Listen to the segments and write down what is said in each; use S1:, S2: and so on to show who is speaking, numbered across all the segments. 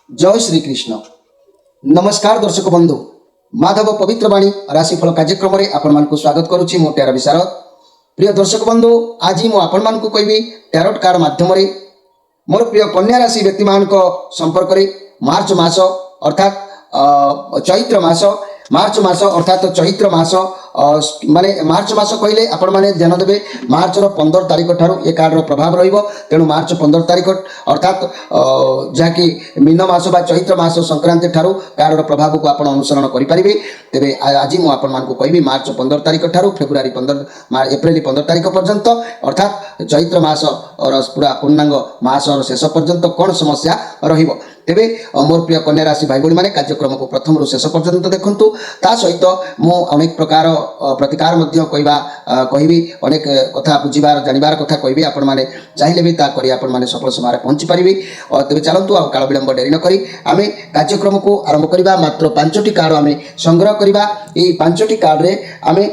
S1: जय श्री कृष्ण। नमस्कार दर्शक बंधु, माधव पवित्र वाणी राशिफल कार्यक्रम में आपण मानक स्वागत करुच्ची। मो टैरो विशारद। प्रिय दर्शक बंधु, आज मु आपण मानक कहबी टैरोट कार्ड माध्यम मोर प्रिय कन्या राशि व्यक्ति मान संपर्क में मार्च मास अर्थात चैत्र मास माने मार्च मास कहले आपण माने ध्यान देबे मार्च 15 तारिख ठारू ए कार्ड प्रभाव रहिबो। तेणु मार्च 15 तारिख अर्थात जहाँकि मीन मास बा चैत्र मास संक्रांति ठारू कार्ड प्रभाव को आपण अनुसरण करि परिबे। तेबे आज मु आपण मानकु कहबी मार्च 15 तारिख ठारू फेब्रुआरी 15 एप्रिल 15 तारिख पर्यंत अर्थात चैत्र मास और पूरा पूर्णांग मास और शेष पर्यंत कौन समस्या रहिबो। तेबे मोर प्रिय कन्या राशि भाई भाई मैंने कार्यक्रम को प्रथम शेष पर्यंत देखंतु। ता सहित मु अनेक प्रकार प्रतिकार मध्य कहबी अनेक कथा बुझीबार जानिबार कथा कहबी। आपण माने चाहिले भी ता करी आपण माने सफल समय पहुंची पारिबे। तेबे चलंतु आ काल विलंब डेरी न करी आमे कार्यक्रम को आरंभ करिबा। मात्र 5टी कार्ड आमे संग्रह करिबा। ए 5टी कार्ड रे आमे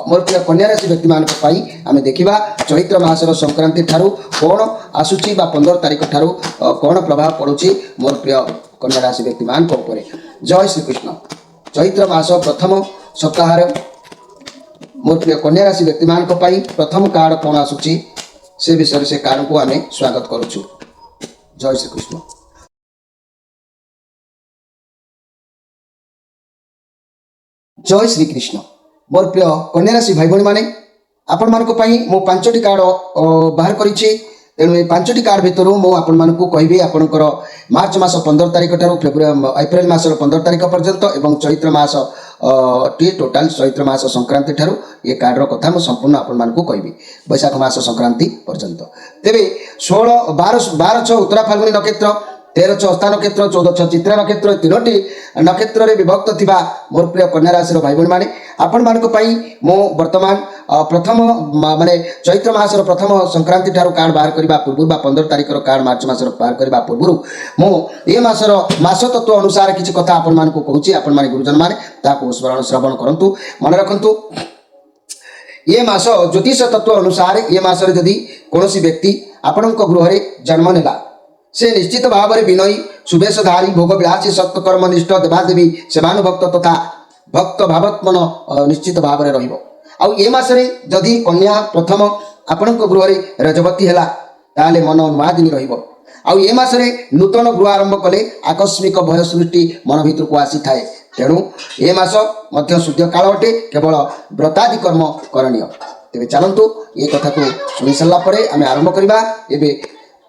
S1: मोर प्रिय कन्या राशि व्यक्ति मान पई आमे देखिबा चैत्र मासर संक्रांति ठारू कोन आसुची बा 15 तारिख ठारू कोन प्रभाव पड़ुची मोर प्रिय कन्या राशि व्यक्ति मान को ऊपर। जय श्री कृष्ण। चैत्र मास प्रथम सप्ताह मोर प्रिय कन्या राशि व्यक्ति मान प्रथम कार्ड कौन आसुची से विषय से कार्ड को आमे स्वागत करुछु। जय श्री कृष्ण। जय श्री कृष्ण। मोर प्रिय कन्या राशि भाई भाई माने आपण मान मो 5टी कार्ड बाहर करिछि। तेणु ये 5टी कार्ड भितर मु आपण मानक कहबी आपणकर मार्च मास 15 तारिख ठारू एप्रिल मास 15 तारिख पर्यंत एवं चैत्र मास टी टोटाल चैत्र मास संक्रांति ठारू ये कार्ड रो कथा मु संपूर्ण आपण मानक कहबी वैशाख मास संक्रांति पर्यंत। तेबे 16 12 6 उत्तरा फाल्गुनी नक्षत्र 13 6 हस्ता नक्षत्र 14 6 चित्रा नक्षत्र 3टी नक्षत्र रे विभक्त थिबा मोर प्रिय कन्या राशि भाई भाई माने आपण मानक मो वर्तमान प्रथम माने चैत्र मासर प्रथम संक्रांति ठारू कार्ड बाहर करबा पूर्व बा 15 तारिख कार्ड मार्च मासर बाहर करबा पूर्व मो ए मासर मास तत्व अनुसार किछि कथा आपण मानक कहूछि। आपण माने गुरुजन माने ताको स्मरण श्रवण करंतु मन रखंतु। ये मास ज्योतिष तत्व अनुसार ये मासरे जदि कोनोसी व्यक्ति आपणक गृह रे जन्म नेला से निश्चित भाव में विनयी शुभेशधारी भोग विलासी सत्य कर्मनिष्ठ देवादेवी सेवानुभक्त तथा भक्त भावत्मन निश्चित भाव में रहिबो। आउ ए मासरे जदि कन्या प्रथम आपणक गृह रे रजवती हैला ताले मन उन्मादिनी रहिबो। आउ ए मासरे नूतन गृह आरंभ कले आकस्मिक भय सृष्टि मन भितर को आसी थाए। तेणु ए मास मध्य शुद्ध काल अटे केवल व्रतादि कर्म करणीय। तेबे चलंतु ये कथा को सुनि सल्ला परे आमे आरंभ करबा। एबे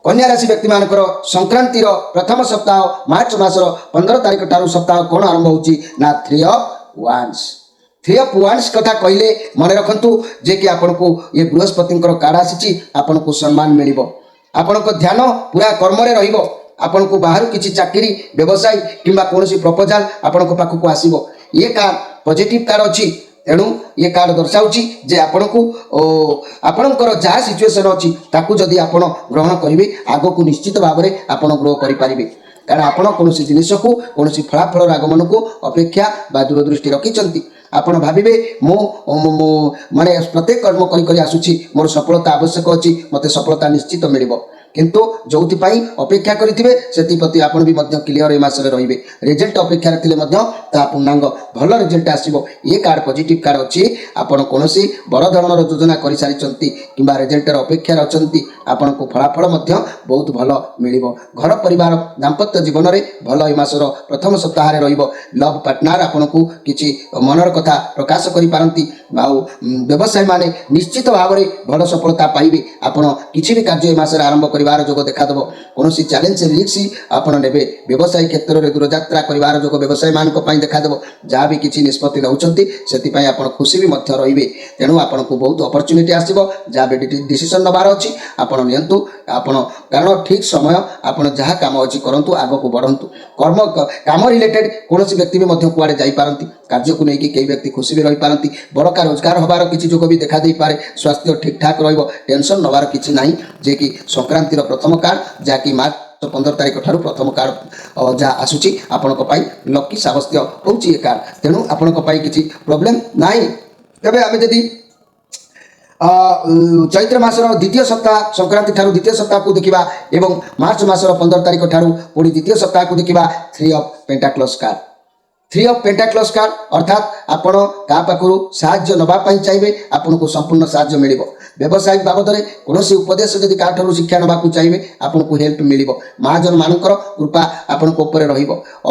S1: कन्या राशि व्यक्ति मानकर संक्रांतिर प्रथम सप्ताह मार्च मासर 15 तारिख ठारू सप्ताह कौन आरंभ होची ना 3 ऑफ वांस कथा कहले मन रखंतु जे कि आपनको ये बृहस्पति कार्ड आसीची आपनको सम्मान मिलिबो। आपनको ध्यान पूरा कर्म रे रहिबो। आपनको बाहर किछि चाकरी व्यवसाय किंबा कोनोसी प्रपोजल आपनको पाखको आसीबो। ये कार्ड पॉजिटिव कार्ड अछि। तेणु ये कार्ड दर्शाउची जे आपनको आपणकर जहाँ सिचुएशन अच्छी ताकू जदि आपण ग्रहण करेंगे आग को निश्चित भाव में आपण ग्रो करें। कारण आपण कौन जिनिस को कौन फलाफल आगमन को अपेक्षा बा दूरदृष्टि रखिंट आपण भावे मो माने प्रत्येक कर्म करी आसुची मोर सफलता आवश्यक अच्छी मते सफलता निश्चित मिल किंतु जो अपेक्षा करेंगे से प्रति आपण भी क्लियर ए मास रे रिजल्ट अपेक्षा ता पूर्णांग भल रिजल्ट आसो। ये कार्ड पॉजिटिव कार्ड अच्छी। आपण कौन बड़ धरण योजना कर सारी कि रिजल्टर अपेक्षा अच्छा आपण को फलाफल बहुत भल मिल। घर परिवार दाम्पत्य जीवन में भल ए मासर प्रथम सप्ताह लव पार्टनर आपण को किसी मनर कथा प्रकाश करी व्यवसाय माने निश्चित भाव में भल सफलता पाइबे। आपण किसी भी कार्य ए मासर आरंभ कर जोग देखादेव। कौन चैलेंज रिस्क आपड़ ने व्यवसाय क्षेत्र में दूरयात्रा कर जोग व्यवसाय मान देखादेव। जहाँ भी किसी निष्पत्ति नौकरी आप खुशी भी रे। तेणु आपन को बहुत अपरच्युनिटी आसो। जहाँ भी डिसीजन नबार अच्छी आपड़ नियंतु आपण कारण ठीक समय आपड़ जहाँ कम अच्छी करूँ आग को बढ़ंतु। कर्म काम रिलेटेड कौन व्यक्ति भी कुआड़े जापारती कार्य को लेकिन कई व्यक्ति खुशी भी रही पारती। बड़का रोजगार हबार किसी जोग भी देखा पारे। स्वास्थ्य ठीक ठाक टेंशन नबार किसी ना जे कि संक्रांतिर प्रथम कार्ड जहाँकि मार्च 15 तारिख ठारू प्रथम कार्ड जहाँ आसूची आपणक लकी साब्यस्त होची कार्ड। तेणु आपणक किसी प्रोब्लेम ना। तेबे आमे जदि चैत्र मासर द्वितीय सप्ताह संक्रांति ठारू द्वितीय सप्ताह को देखा एवं मार्च मासर 15 तारीख ठारू पुणी द्वितीय सप्ताह को देखा 3 ऑफ पेंटाक्लस कार्ड 3 ऑफ पेंटाक्लस कार्ड अर्थात आपण का पाखु साहाय्य नवा चाहिए आपन को संपूर्ण साहाय्य मिल व्यवसायिक बाबद में कौन उपदेश जदि क्या शिक्षा नवा चाहिए आपन को हेल्प मिल महाजन मानकर कृपा आपण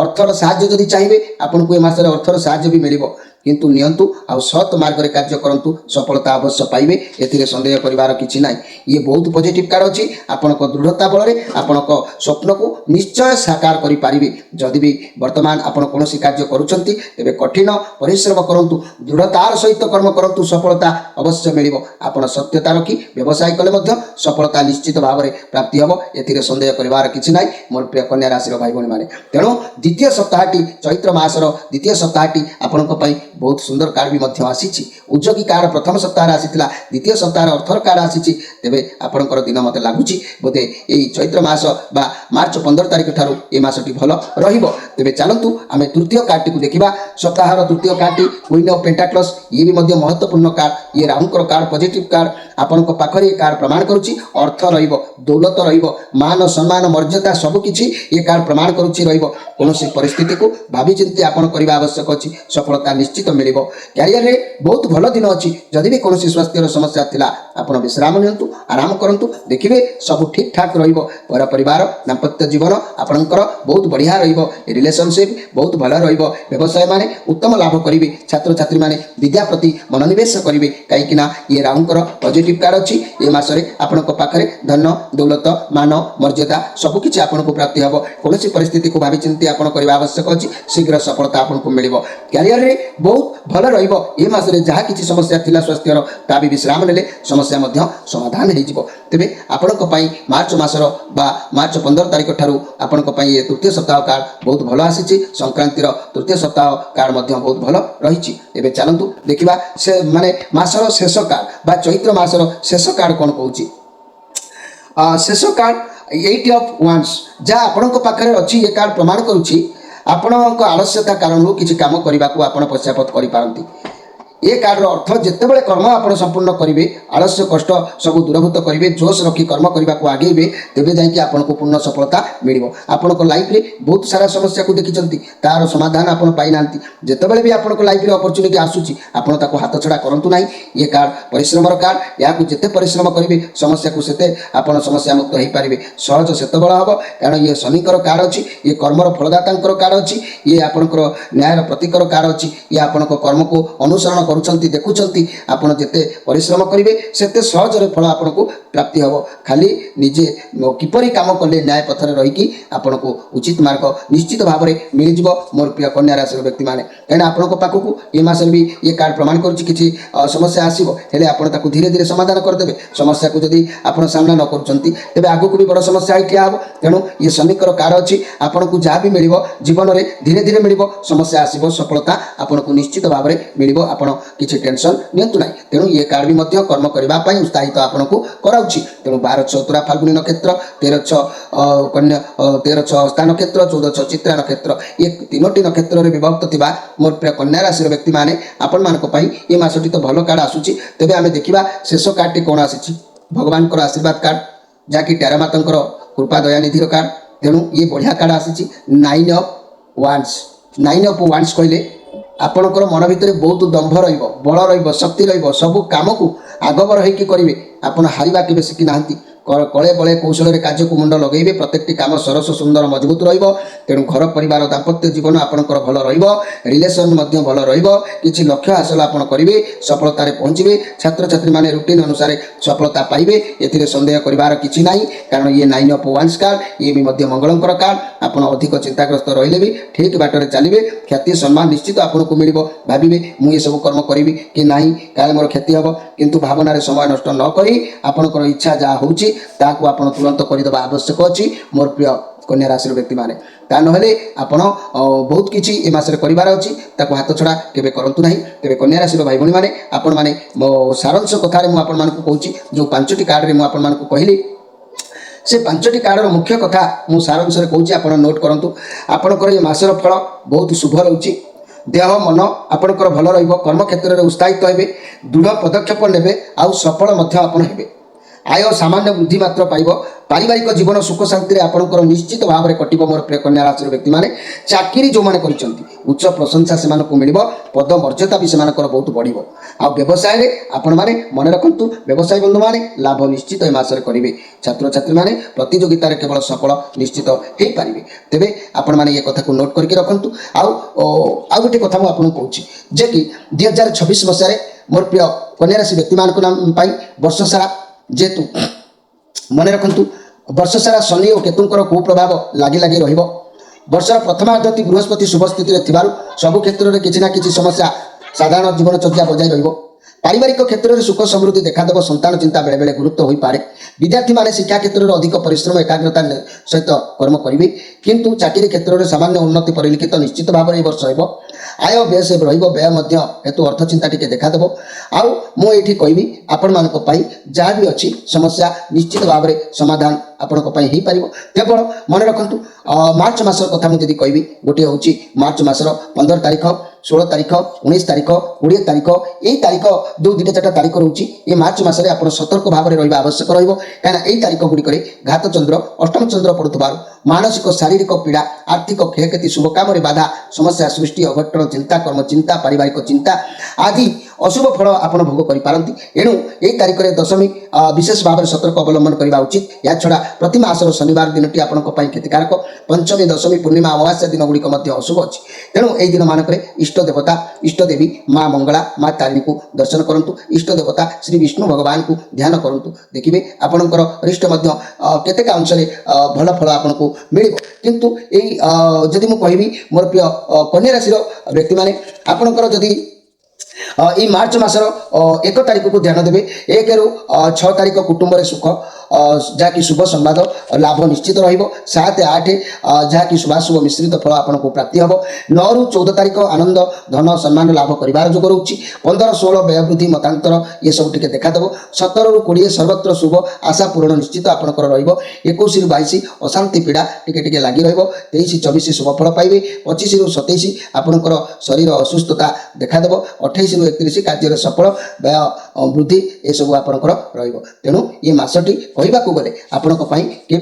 S1: अर्थर साहाय्य जदि चाहिए आपन को ए मासरे अर्थर साहाय्य भी मिल किंतु नियंतु आ सत मार्ग रे कार्य करंतु सफलता अवश्य पाइबे एथिरे संदेह करिवार किछि नाही ये बहुत पॉजिटिव कार्ड अछि आपनक दृढ़ता बल रे आपनक स्वप्न को निश्चय साकार करि पारिबे जदि भी वर्तमान आपण कोनोसी कार्य करूछंती तेबे कठिन परिश्रम करंतु दृढ़तार सहित कर्म करंतु सफलता अवश्य मिलिबो आपण सत्यता रखी व्यवसाय कले मध्य सफलता निश्चित भाव में प्राप्ति हबो एथिरे संदेह करिवार किछि नाही मोर प्रिय कन्या राशि रो भाई भणी माने तेणु द्वितीय सप्ताहटी चैत्र मासर द्वितीय सप्ताहटी आपनक पई बहुत सुंदर कार्ड भी मध्य आसी उद्योगी कार्ड प्रथम सप्ताह आसीला द्वितीय सप्ताह अर्थर कार्ड आसी तेरे आपंकर दिन मत लगुच बोधे यही चैत्र मास बा मार्च 15 तारीख ठारू ए मासटी भल तेरे चलतु आम तृतीय कार्ड को देखा सप्ताहर तृतीय कार्ड क्वीन ऑफ पेंटाक्लस ये भी मध्य महत्वपूर्ण कार्ड ये राहुंकर कार्ड पॉजिटिव कार्ड आपण पाखरे कार्ड प्रमाण करुच्ची अर्थ रौलत मान सम्मान मर्यादा सबकि ये कार्ड प्रमाण करुच्ची कौन परिस्थिति को भावी चिंती आपन करने आवश्यक अच्छी सफलता निश्चित मिल क्यारियर रे बहुत भल दिन अच्छी जदि भी कौन स्वास्थ्य समस्या थिला आपन विश्राम नियंतु आराम करंतु देखिए सब ठीक ठाक रहा परिवार दाम्पत्य जीवन आपणकर बहुत बढ़िया रिलेशनशिप बहुत भल व्यवसाय माने उत्तम लाभ करेंगे छात्र छात्री माने विद्या प्रति मनोनिवेश करेंगे कहीं ये राहुंकर पॉजिटिव कार्ड अच्छी ये मासरे आपण पाखरे धन दौलत मान मर्यादा सबकि आपन को प्राप्ति हम कौन परिस्थिति को भावी चिंती आपन करने आवश्यक अच्छी शीघ्र सफलता आपन को मिल क्यारियर रे बहुत भल रही मासरे जहाँ किसी समस्या थिला स्वास्थ्यर ता भी विश्राम नेले समस्या मध्य समाधान हो तेरे आपण मार्च मासर बा मार्च 15 तारीख ठारू आपण ये तृतीय सप्ताह कार्ड बहुत भल आसी संक्रांतिर तृतीय सप्ताह कार्ड मध्य बहुत भल रही एवं चलतु देखा से माने मासर शेष कार्ड बा चैत्र मासर शेष कार्ड कौन कौन शेष कार्ड 8 ऑफ वांस जहाँ आपण पाखे अच्छी ये कार्ड प्रमाण करुच्ची आपण आलस्यता कारण किसी काम करने को आप पश्चापत कर ये कार्ड अर्थ जितेबाला कर्म आप संपूर्ण करेंगे आलस्य कष्ट सब दूरभूत करेंगे जोश रखी कर्म करने को आगेबे तेज जाकि आपको पूर्ण सफलता मिल आप लाइफ में बहुत सारा समस्या को देखी तार समाधान आप पाईना जितेबाला भी आप लाइफ में अपरच्युनिटी आसूसी आपको हाथ छड़ा करूँ ना ये कार्ड परिश्रम कार्ड या जिते परिश्रम करेंगे समस्या को सेते आप समस्या मुक्त हो पारे सहज से बल हम कारण ये शनिकर कार्ड अच्छी ये कर्मर फलदाता कार्ड अच्छी ये आपंकर न्यायर प्रतीकर कार्ड अच्छी ये आपण कर्म को अनुसरण करुँच देखुंट आपड़ जिते परिश्रम करेंगे सेते सहजरे फल आपन को प्राप्ति हम खाली निजे किपरि काम कले न्याय पथर रहीकि आपन को उचित मार्ग निश्चित भाव में मिल मोर प्रिय कन्या राशि व्यक्ति मैंने कहीं आपण पाखक ये मासरे भी ये कार्ड प्रमाण करुच्ची समस्या आसो हेले आपन ताकू धीरे धीरे समाधान करदे समस्या को जदि आप सामना न करें आगू को भी बड़ समस्या ठिया हम तेणु ये शनिकर कार्ड अच्छी आपन को जहाँ भी मिल जीवन में धीरे धीरे मिल समस्या आसो सफलता आपन को निश्चित भाव में मिल आप किसी टेंशन नियंतु ना तेणु ये कार्ड भी कर्म करने उत्साहित आपको कराऊँगी तेणु 12/6 उत्तरा फाल्गुनी नक्षत्र 13/6 कन्या 13/6 हस्ता नक्षत्र 14/6 चित्रा नक्षत्र ये तीनोटी नक्षत्र में विभक्त थिबा मोर प्रिय कन्या राशि व्यक्ति माने आपण मानक पई ये मासटी तो भल कार्ड आसूची तेबे आमे देखिबा शेष कार्ड कौन आसी भगवान को आशीर्वाद कार्ड जहाँकि टेरा माता कृपा दयानिधि कार्ड तेणु ये बढ़िया कार्ड आसी 9 ऑफ वांस 9 ऑफ वांस कहले आपणकर मन भितर बहुत दंभ बल शक्ति सबू कम को आगबर होकर करेंगे आपड़ हारिबा के शिखी ना कले बले कौशल कार्य को मुंड लगे प्रत्येकटी काम सरस सुंदर मजबूत तेणु घर परिवार दाम्पत्य जीवन आपंकर भल रिलेसन भल किसी लक्ष्य हासिल आप करेंगे सफलतार पहुँचे छात्र छात्री मैंने रुटीन अनुसार सफलता पाइबे ए सन्देह करार कि ना कारण ये 9 ऑफ वांस कार्ड ये भी मंगलंकर कार्ड आप अधिक चिंताग्रस्त रहिले भी ठीक बाटर चलिए ख्याति सम्मान निश्चित आपको मिल भावे मुझे सब कर्म करी कि ना क्या मोर क्षति हम किंतु भावनार समय नष्ट न करी आपणकर इच्छा जहाँ होची ताकू आप तुरंत करदेवा आवश्यक अच्छी मोर प्रिय कन्या राशि व्यक्ति मैंने ता नहेले आपण बहुत किसी ए मासरे करिवार अछि ताको हाथ छड़ा केबे करंतु नाही तेबे कन्या राशि भाई भणी माने आपण माने मो सारांश कथारे मु आपण मानकु कहूची जो 5टी कार्ड रे मु आपण मानकु कहली से 5टी कार्डर मुख्य कथा मु सारांश रे कहूची आपण नोट करंतु आपणकर ये मासर फल बहुत शुभ रहउची देह मन आपणकर भल कर्म क्षेत्र में उत्साहित हे दृढ़ पदक्षेप ने आउ सफल आपण हे आय सामान्य वृद्धि मात्र पाइब पारिवारिक जीवन सुख शांति आपंकर निश्चित भाव में कटो मोर प्रिय कन्या राशि व्यक्ति मैंने चाकरी जो मैंने उच्च प्रशंसा से मिल पद मर्यादा भी से बहुत बढ़ आ व्यवसाय आपण मैंने मन रखु व्यवसाय बंधु मैंने लाभ निश्चित ए मासरे करेंगे छात्र छात्री मैंने प्रतियोगिता केवल सफल निश्चित हो पारे तेरे आपण मैंने ये कथा को नोट करके रखु आउ गोटे कथा मुझे कहूँ जे कि 2026 मसीह मोर प्रिय कन्या राशि व्यक्ति मान नाम वर्ष सारा जेतु मन रखु वर्ष सारा शनि और केतुंकर कुप्रभाव लगी लगी वर्षर प्रथमार्धति बृहस्पति शुभ स्थित सबु क्षेत्र में किसी ना किसी समस्या साधारण जीवन चर्या बजाय पारिवारिक क्षेत्र में सुख समृद्धि देखादेव संतान चिंता बेले बेले गुरुत्व हो पारे विद्यार्थी माने शिक्षा क्षेत्र में अधिक परिश्रम एकाग्रता सहित कर्म करेंगे किंतु चाकरी क्षेत्र में सामान्य उन्नति परिलक्षित निश्चित भाव में वर्ष हो आय व्यय से व्यय हेतु अर्थ चिंता टी देखादेव आउ मुझे कहबी आपण मान जहाँ भी अच्छी समस्या निश्चित भाव में समाधान आपण केवल मन रखु मार्च मासर कथा मुझे कहबी गोटे हूँ मार्च मासर 15 तारीख 16 तारीख 19 तारीख 20 तारीख यही तारीख जो 2-4 तारीख रोचे ये मार्च मासरे आप सतर्क भाव में रहा आवश्यक रही तारीख गुड़िक घात चंद्र अष्टम चंद्र पड़ुवा मानसिक शारीरिक पीड़ा आर्थिक क्षयक्षति शुभ काम बाधा समस्या सृष्टि अघटन चिंता कर्म चिंता पारिवारिक चिंता आदि अशुभ फल आप भोग करपारती एणु यही तारीख में दशमी विशेष भाव में सतर्क अवलंबन करने उचित या छड़ा प्रति मासर शनिवार दिन टी आपण क्षतिकारक पंचमी दशमी पूर्णिमा अमावास्या दिन गुड़िक अशुभ अच्छी तेणु यही दिन मानक इष्ट देवता इष्ट देवी माँ मंगला माँ तारिणी को दर्शन करूँ इष्ट देवता श्री विष्णु भगवान को ध्यान करूँ देखिए आपणकर रिष्ट केतेक अंश भल फल आपको मिल किंतु यही जदि मुझे कहबी मोर प्रिय कन्या राशि व्यक्ति मैंने आपणकर जदि ये मार्च मासर 1 तारीख को ध्यान देवे 1 रु 6 तारीख कुटुंब सुख जहाँकि शुभ संवाद लाभ निश्चित रहा 7-8 जहाँकि शुभाशुभ मिश्रित फल आपको प्राप्ति हम 9 रु 14 तारीख आनंद धन सम्मान लाभ कर जोग रोचे 15-16 व्यय वृद्धि मतांतर ये सब टी देखादेव 17 रु 20 सर्वत्र शुभ आशा पूरण निश्चित आपंकर 21 रु 22 अशांति पीड़ा टिके लगी 23-24 शुभ फल पाइबे 25 रु 27 आपंकर शरीर असुस्थता देखादेव 28 रु 31 कार्य सफल व्यय वृद्धि ये सब आपंकर तेणु ये मासटी कहवाक गले आपण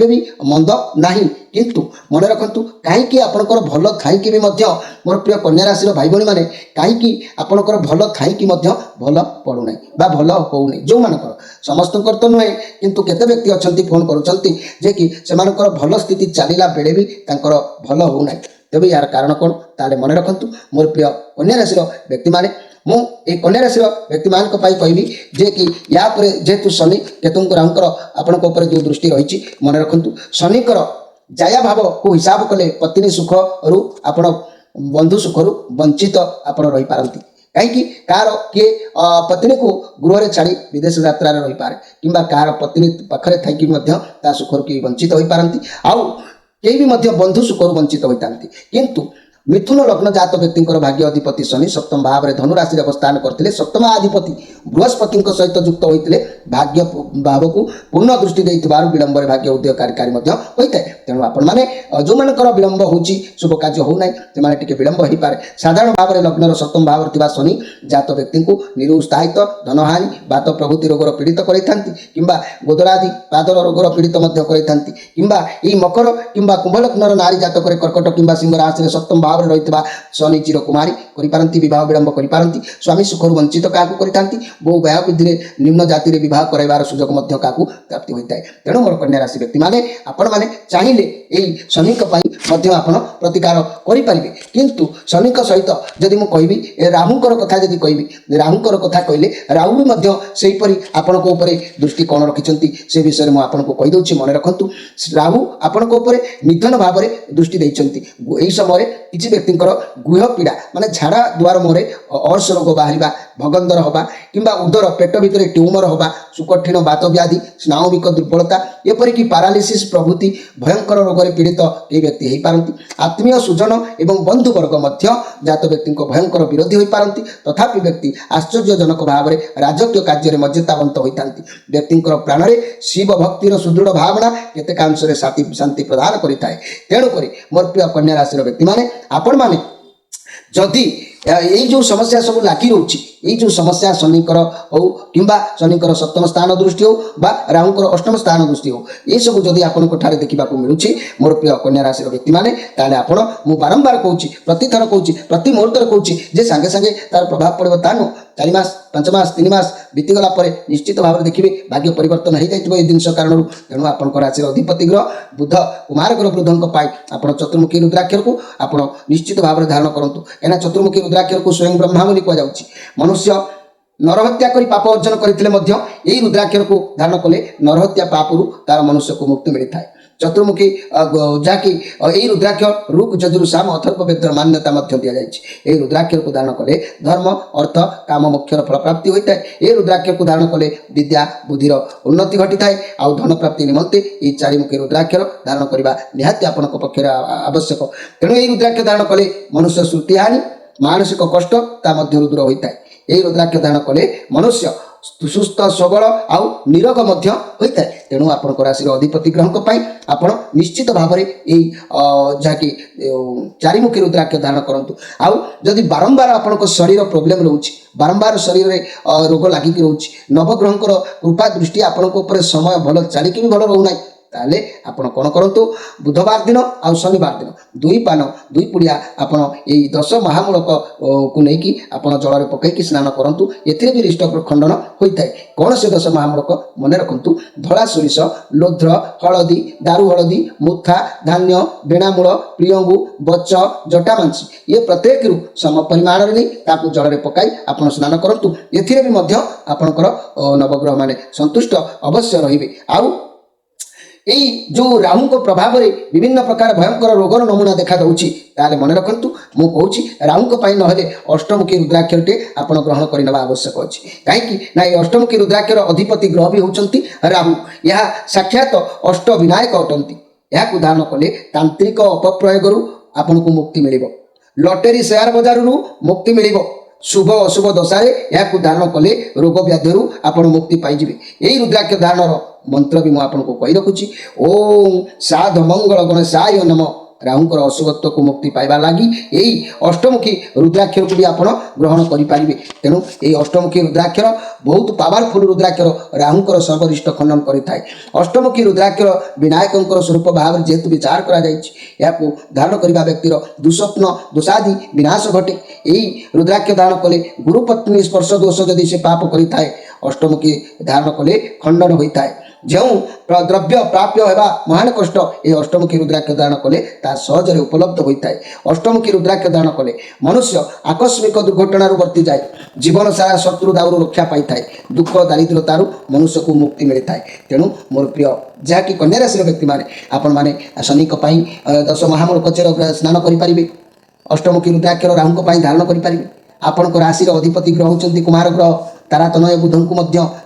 S1: भी मंद नहीं किंतु मन रखु कहीं आपंकर भल थी भी मोर प्रिय कन्या राशि भाई भाई मैंने कहीं आपंकर भल थी भल पड़ूना बा भल होना जो मानकर समस्त तो नुहे किंतु केते व्यक्ति अच्छा फोन करुँचे कि से भल स्थिति चलला बेले भी भल होना तेज यार कारण कौन ताले मन रखु मोर प्रिय कन्या राशि व्यक्ति मैंने मु ए कन्या राशि व्यक्ति मान कहबी जे कि या जेहेतु शनि केतु राहुंकर आपण जो दृष्टि रही मन रखु शनिकर जाया भाव को हिसाब कले पत्नी सुख रु आपण बंधु सुख रु वंचित आपण रही पारती कहीं कार किए पत्नी को गृह छाड़ी विदेश यात्रा रही पारे किंबा कार पत्नी पाखे थी सुख रु वंचित हो पारती आउ कई भी बंधु सुख रु वंचित होता किंतु मिथुन लग्न जात व्यक्ति भाग्य अधिपति शनि सप्तम भाव में धनु राशि अवस्थान करते सप्तम अधिपति बृहस्पति सहित युक्त होते भाग्य भाव को पूर्ण दृष्टि विलंब भाग्य उदय कार्यकारी होता है तेणु आपण मैंने जो मानकर विलंब हो शुभ कार्य होना से विलंब हो पाए साधारण भाव में लग्नर सप्तम भाव में शनि जात व्यक्ति को निरुत्साहित धनहानि बात प्रभृति रोगर पीड़ित करता गोदरादि पादर रोगर पीड़ित कि मकर कि कुंभ लग्नर नारी जातक कर्कट कि सिंह राशि सप्तम भाव में रही शनि चिर कुमारी करपारती विवाह विलंब करपारती स्वामी सुखर वंचित क्या करती बहु व्यय वृद्धि निम्न जाति में विवाह करार सुजोग क्या प्राप्ति होता है तेणु मोर कन्या राशि व्यक्ति मैंने आपण मैंने चाहिए यही शनि प्रतिकार करें किंतु शनि सहित जदि मुझे कहबी राहुंकर कथा जदि कहबी राहुंकर कथा कहले राहु भी सेहीपरि आपण दृष्टि कौन रखिंट से विषय में आपको कहीदे मन रखु राहु आपण निधन भाव में दृष्टि देते यही समय किसी व्यक्ति गुह पीड़ा माने झाड़ा द्वार मुहर अर्श रोग बाहर भगंदर हवा कि उदर पेट भितर ट्यूमर हवा सुकठिन बात व्याधि स्नायुविक दुर्बलता एपरिक पारालीसिस प्रभृति भयंकर रोग में पीड़ित कई व्यक्ति हो पारती आत्मीय सुजन एवं बंधुवर्ग जात व्यक्ति भयंकर विरोधी हो पारती तथापि व्यक्ति आश्चर्यजनक भाव में राजकीय कार्य मर्यादावंत होता व्यक्ति प्राण में शिव भक्तिर सुदृढ़ भावना केतेकांश शांति प्रदान करें तेणुक मोर प्रिय कन्या राशि व्यक्ति मैंने आपण मैंने जदि এই जो समस्या सब लागी रोचे এই जो समस्या शनिकर हो कि शनिकर सप्तम स्थान दृष्टि हो बा राहुंकर अष्टम स्थान दृष्टि हो ये सब जदि आपण देखा मिलूँ मोर प्रिय कन्या राशि व्यक्ति मैंने ताले आपण मु बारंबार कहूँ प्रतिथर कहूँ प्रति मुहूर्त कहूँ जे सांगे सांगे तार प्रभाव पड़ो तानु 4 मास 5 मास 3 मास बीतीगला निश्चित भाव में देखिए भाग्य परिवर्तन हो जाए जिन कारण तेणु आपण राशि अधिपति ग्रह बुध कुमार ग्रह बुधों आप चतुर्मुखी रुद्राक्षर को आप निश्चित भाव में धारण करूँ कहीं चतुर्मुखी रुद्राक्षर को स्वयं ब्रह्मा बोली कहुच्छी मनुष्य नरहत्या कर पाप अर्जन करते रुद्राक्षर को धारण कले नरहत्या पापरू तार मनुष्य को मुक्ति मिलता है चतुर्मुखी जहाँकि यही रुद्राक्षर रुक यजुर साम अथर्व वेदर मान्यता दि जाए रुद्राक्षर को धारण कले धर्म अर्थ काम मोक्षर फल प्राप्ति होता है ये रुद्राक्षर को धारण कले विद्या बुद्धिर उन्नति घटी थाए आउ धन प्राप्ति निमंते ये चारिमुखी रुद्राक्षर धारण करने निहाती आपण पक्ष आवश्यक तेणु यही रुद्राक्षर धारण कले मनुष्य श्रुति हानि मानसिक कष्ट दूर होता है यही रुद्राक्ष धारण कले मनुष्य सुस्थ सबल आउ निरोग होता है तेणु आपण राशि अधिपति ग्रह आप निश्चित भाव में जहाँकि चारिमुखी रुद्राक्ष धारण करूँ आउ जदि बारंबार आपण शरीर प्रोब्लेम रोचे बारंबार शरीर में रोग लगिक रोचे नवग्रह कृपा दृष्टि आपण समय भल चलिकी भी भल रोना ताले आपण कौन करंतु बुधवार दिन आउ शनिवार दिन दुई पान दुई पुड़िया आपण यही 10 महामूलक को लेकिन आपण जल पकईकी स्नान करंतु एथिरे भी रिष्ट खंडन होता है कौन से 10 महामूलक मन रखु धला सोरिष लोध्र हलदी दारू हलदी मुथा धान्य बेणामूल प्रियंगु बच जटामांसी ये प्रत्येक सम परिमाण में नहीं जल पकाई आपण स्नान करंतु एथिरे भी आपणकर नवग्रह माने संतुष्ट अवश्य रहिबे आउ यही जो राहु को प्रभाव में विभिन्न प्रकार भयंकर रोगर नमूना देखा दूसरी ताले मन रखु मु कहूँ राहु ना अष्टमुखी रुद्राक्षर टे आप ग्रहण करने आवश्यक अच्छी कहीं ना ये अष्टमुखी रुद्राक्षर अधिपति ग्रह भी होती राहु यह साक्षात अष्ट विनायक अटंती या धारण कले तांत्रिक अपप्रयोग आपन को मुक्ति मिल लटेरी शेयर बजार मुक्ति मिल शुभ अशुभ दशारे या धारण कले रोग व्याधि आपड़ मुक्ति पाइबे यही रुद्राक्ष धारण मंत्र भी मुझे कही रखुची ओम साध मंगल गणेशाय नम राहुंकर अशुभत्व को मुक्ति पाइबा लगी यही अष्टमुखी रुद्राक्षर को भी आप ग्रहण करें तेणु ये अष्टमुखी रुद्राक्षर बहुत पावरफुल रुद्राक्षर राहुंकर सर्वरिष्ट खंडन करें अष्टमुखी रुद्राक्षर विनायक स्वरूप भाव जेहेतु विचार कर धारण करने व्यक्तिर दुस्वप्न दोषादि विनाश घटे यही रुद्राक्ष धारण कले गुरुपत्नी स्पर्श दोष जदि से पाप करें अष्टमुखी धारण कले खंडन होता है जो द्रव्य प्राप्य होगा महान कष्ट ये अष्टमुखी रुद्राक्ष धारण कले सहजरे उपलब्ध होता है अष्टमुखी रुद्राक्ष धारण कले मनुष्य आकस्मिक दुर्घटना वर्ती जाए जीवन सारा शत्रु दाउर रक्षा पाई थाए दुख दारिद्रतारू मनुष्य को मुक्ति मिलता है तेणु मोर प्रिय जहाँकि कन्या राशि व्यक्ति मैंने आपण मैंने शनि 10 महामूल कचेर स्नान करें अष्टमुखी रुद्राक्षर राहु धारण करें आपण राशि अधिपति ग्रह होती कुमार ग्रह तारा तनय बुध को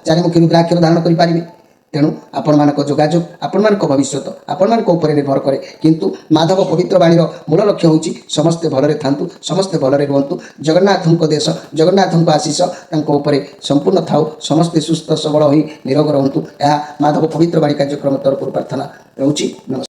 S1: चारिमुखी रुद्राक्षर धारण करें तेणु आपण मानक जोगाजोग आपण मानक भविष्य आपण मानक ऊपर निर्भर करे किंतु माधव पवित्र वाणी मूल लक्ष्य होची समस्ते भलरे थांतु समस्ते भलरे रुहंतु जगन्नाथ देश जगन्नाथ आशीष ऊपर संपूर्ण थाउ समस्ते सुस्थ सबल होई निरोग रहंतु यह माधव पवित्र वाणी कार्यक्रम तरफ प्रार्थना रहउची। नमस्कार।